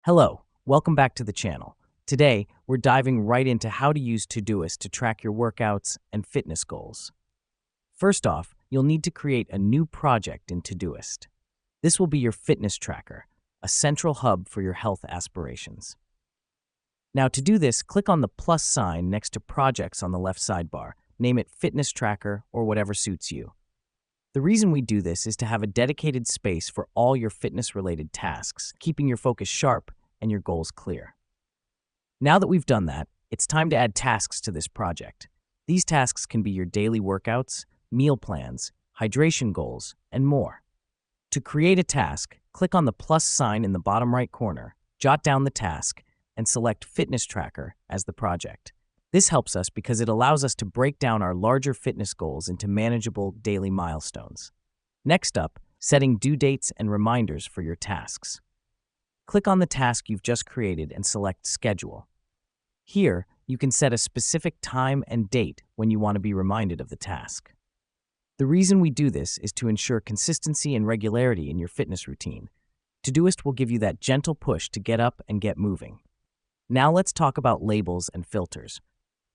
Hello, welcome back to the channel. Today, we're diving right into how to use Todoist to track your workouts and fitness goals. First off, you'll need to create a new project in Todoist. This will be your fitness tracker, a central hub for your health aspirations. Now, to do this, click on the plus sign next to Projects on the left sidebar. Name it Fitness Tracker or whatever suits you. The reason we do this is to have a dedicated space for all your fitness-related tasks, keeping your focus sharp and your goals clear. Now that we've done that, it's time to add tasks to this project. These tasks can be your daily workouts, meal plans, hydration goals, and more. To create a task, click on the plus sign in the bottom right corner, jot down the task, and select Fitness Tracker as the project. This helps us because it allows us to break down our larger fitness goals into manageable daily milestones. Next up, setting due dates and reminders for your tasks. Click on the task you've just created and select Schedule. Here, you can set a specific time and date when you want to be reminded of the task. The reason we do this is to ensure consistency and regularity in your fitness routine. Todoist will give you that gentle push to get up and get moving. Now let's talk about labels and filters.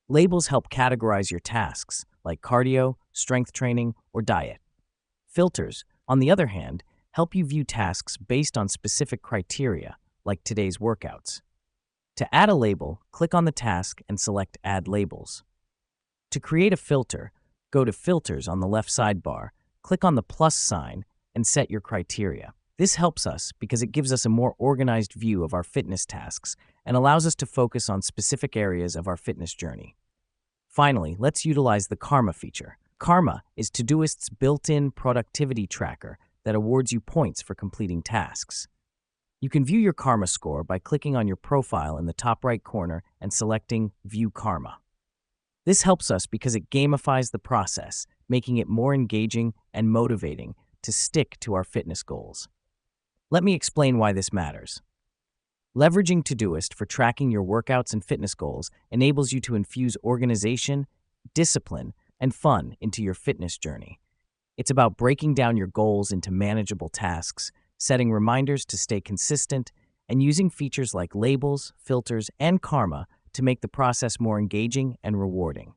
Labels help categorize your tasks, like cardio, strength training, or diet. Filters, on the other hand, help you view tasks based on specific criteria, like today's workouts. To add a label, click on the task and select Add Labels. To create a filter, go to Filters on the left sidebar, click on the plus sign, and set your criteria. This helps us because it gives us a more organized view of our fitness tasks and allows us to focus on specific areas of our fitness journey. Finally, let's utilize the Karma feature. Karma is Todoist's built-in productivity tracker that awards you points for completing tasks. You can view your Karma score by clicking on your profile in the top right corner and selecting View Karma. This helps us because it gamifies the process, making it more engaging and motivating to stick to our fitness goals. Let me explain why this matters. Leveraging Todoist for tracking your workouts and fitness goals enables you to infuse organization, discipline, and fun into your fitness journey. It's about breaking down your goals into manageable tasks, setting reminders to stay consistent, and using features like labels, filters, and Karma to make the process more engaging and rewarding.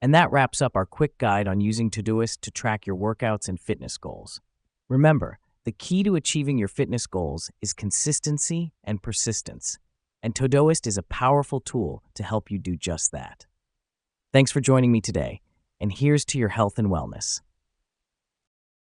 And that wraps up our quick guide on using Todoist to track your workouts and fitness goals. Remember, the key to achieving your fitness goals is consistency and persistence, and Todoist is a powerful tool to help you do just that. Thanks for joining me today, and here's to your health and wellness.